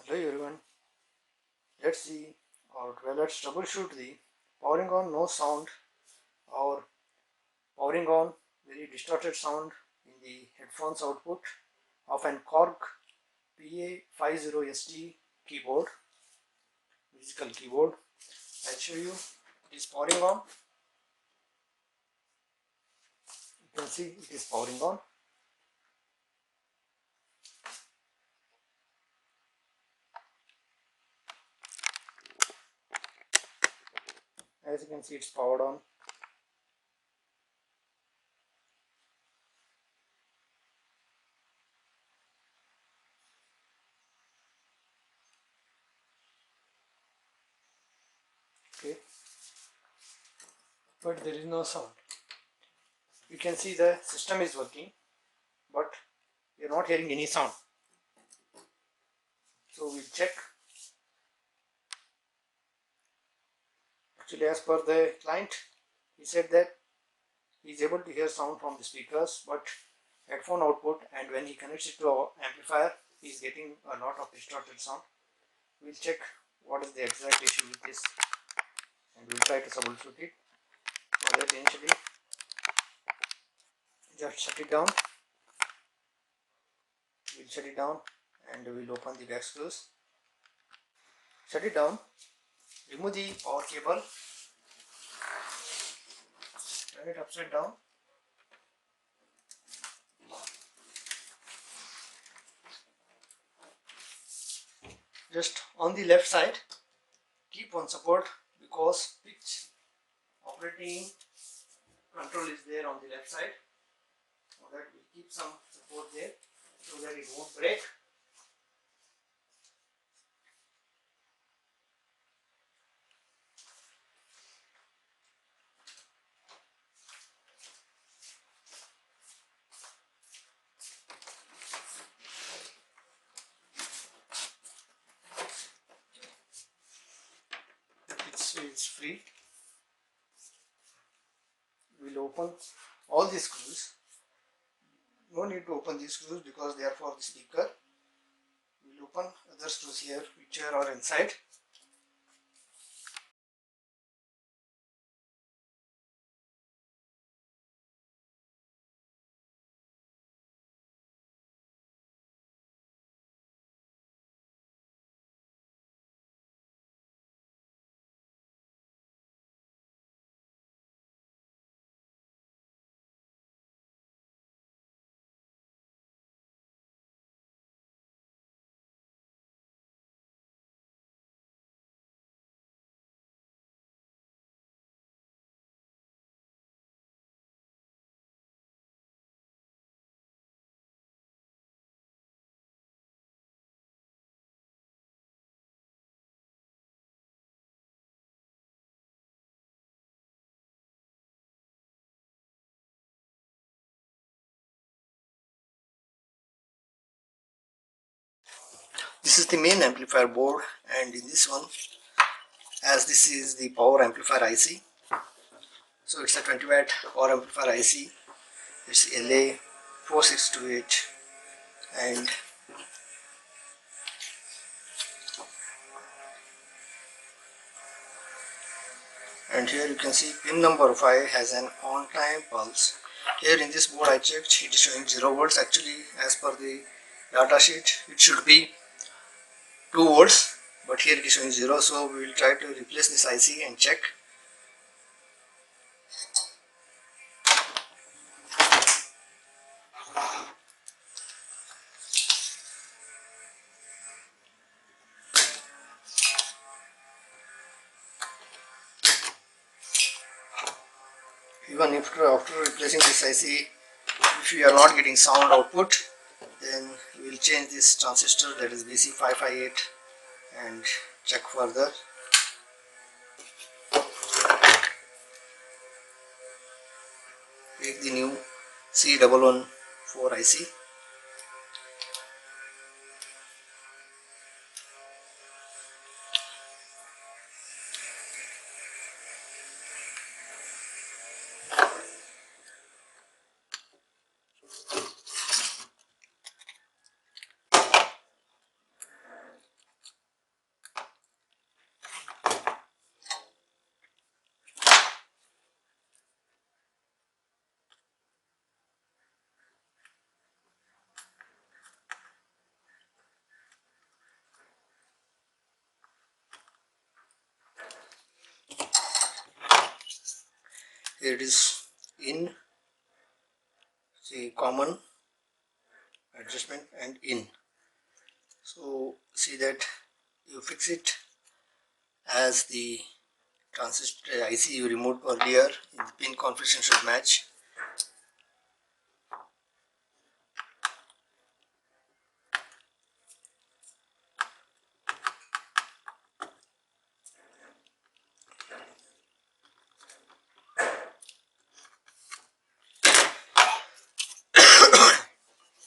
Hello everyone, let's see or let's troubleshoot the powering on no sound or powering on very distorted sound in the headphones output of an Korg pa50 SD keyboard, musical keyboard. I'll show you. It is powering on. You can see it is powering on. As you can see, it's powered on. Okay, but there is no sound. You can see the system is working, but you're not hearing any sound. So we'll check. Actually, as per the client, he said that he is able to hear sound from the speakers, but headphone output, and when he connects it to our amplifier, he is getting a lot of distorted sound. We'll check what is the exact issue with this, and we'll try to troubleshoot it. For that, initially, just shut it down. We'll shut it down and we'll open the back screws. Shut it down. Remove the power cable. Turn it upside down. Just on the left side, keep on support because pitch operating control is there on the left side. So that we keep some support there so that it won't break. It's free. We'll open all these screws. No need to open these screws because they are for the speaker. We'll open other screws here which are inside. This is the main amplifier board, and in this one, as this is the power amplifier IC, so it's a 20 watt power amplifier IC. It's LA 462H, and here you can see pin number 5 has an on time pulse. Here in this board I checked, it is showing 0 volts. Actually, as per the data sheet, it should be 2 volts, but here it is showing 0. So we will try to replace this IC and check. Even after replacing this IC, if you are not getting sound output, then we will change this transistor, that is BC558, and check further. Take the new C114 IC. There is in, see, common adjustment and in. So see that you fix it as the transistor IC you removed earlier in the pin configuration should match.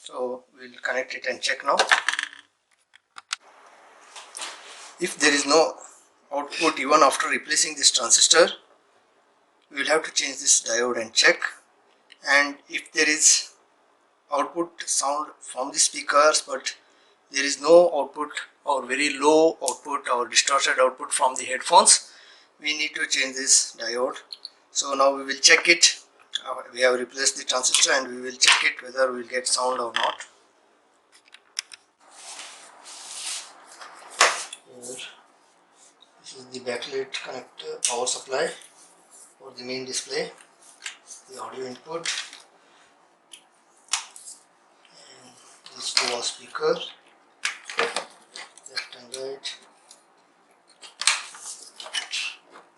So we'll connect it and check now. If there is no output even after replacing this transistor, we will have to change this diode and check. And if there is output sound from the speakers but there is no output or very low output or distorted output from the headphones, we need to change this diode. So now we will check it. We have replaced the transistor and we will check it whether we will get sound or not. Here, this is the backlight connector power supply for the main display, the audio input, and these two are speaker, left and right.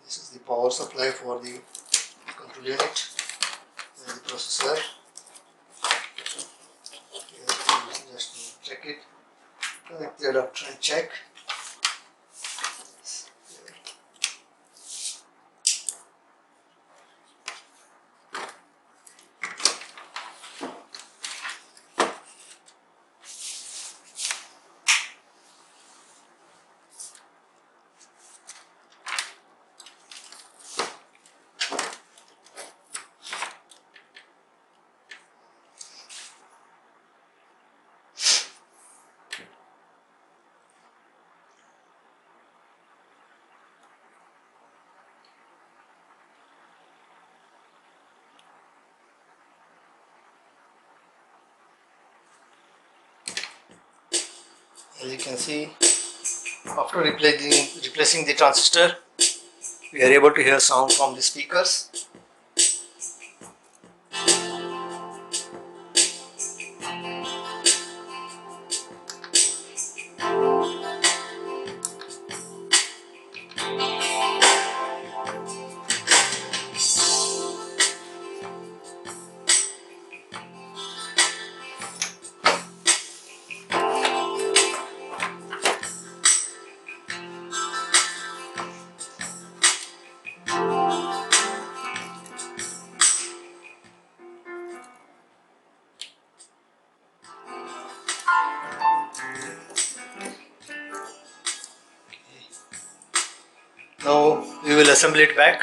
This is the power supply for the control unit and the processor. Here, just check it, connect the adapter and check. As you can see, after replacing the transistor, we are able to hear sound from the speakers. Now we will assemble it back.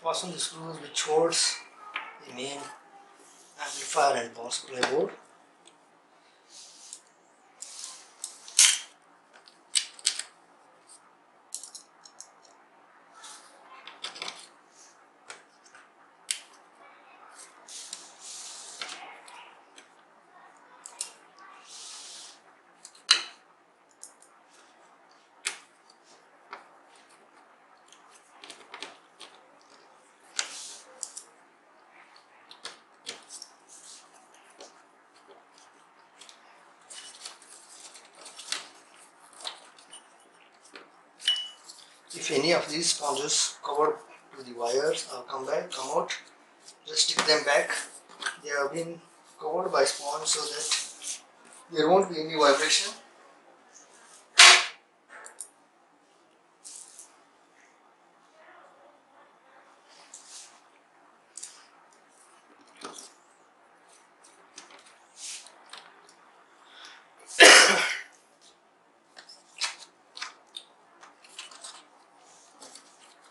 Fasten the screws which holds the main amplifier and power supply board. If any of these sponges covered to the wires or come out, just stick them back. They have been covered by sponge so that there won't be any vibration.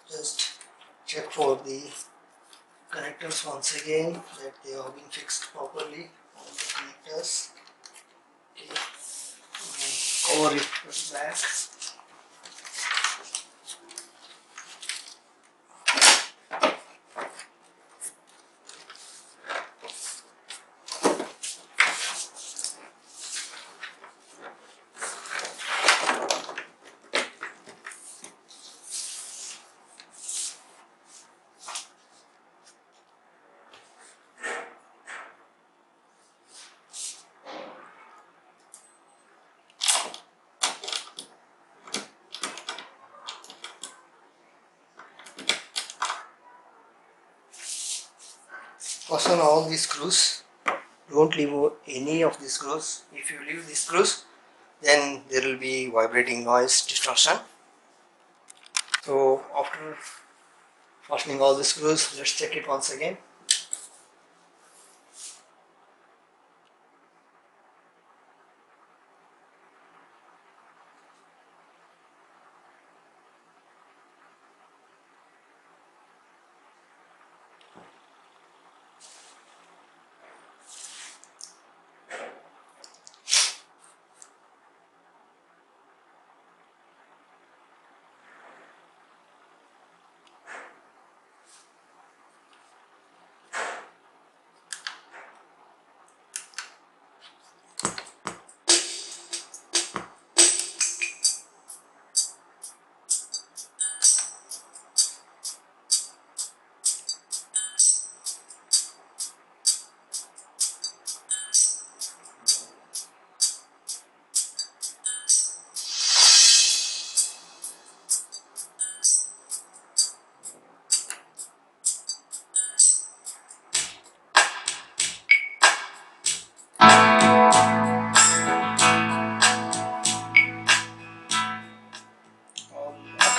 Just check for the connectors once again that they have been fixed properly. All the connectors. Okay. Cover it back. Fasten all these screws. Don't leave any of these screws. If you leave these screws, then there will be vibrating noise distortion. So after fastening all the screws, let's check it once again.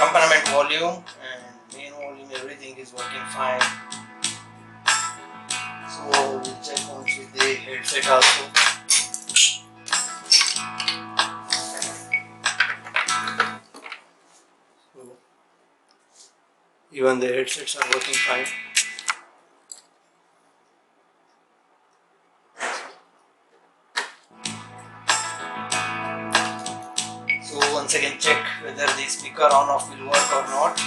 Accompaniment volume and main volume, everything is working fine. So we'll check once with the headset also. So even the headsets are working fine. So once again check whether the speaker on off will work or not.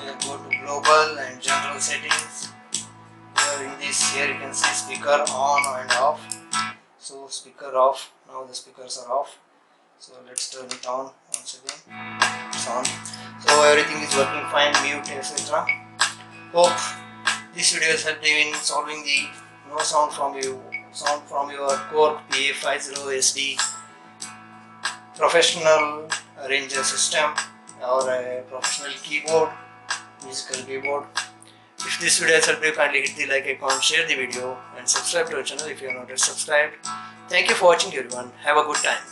We'll go to global and general settings. Here you can see speaker on and off. So speaker off. Now the speakers are off. So let's turn it on once again. It's on. So everything is working fine, mute, etc. Hope this video has helped you in solving the no sound from your Korg pa50 SD professional arranger system or a professional keyboard, musical keyboard. If this video has helped you, kindly hit the like icon, share the video and subscribe to our channel if you are not yet subscribed. Thank you for watching everyone. Have a good time.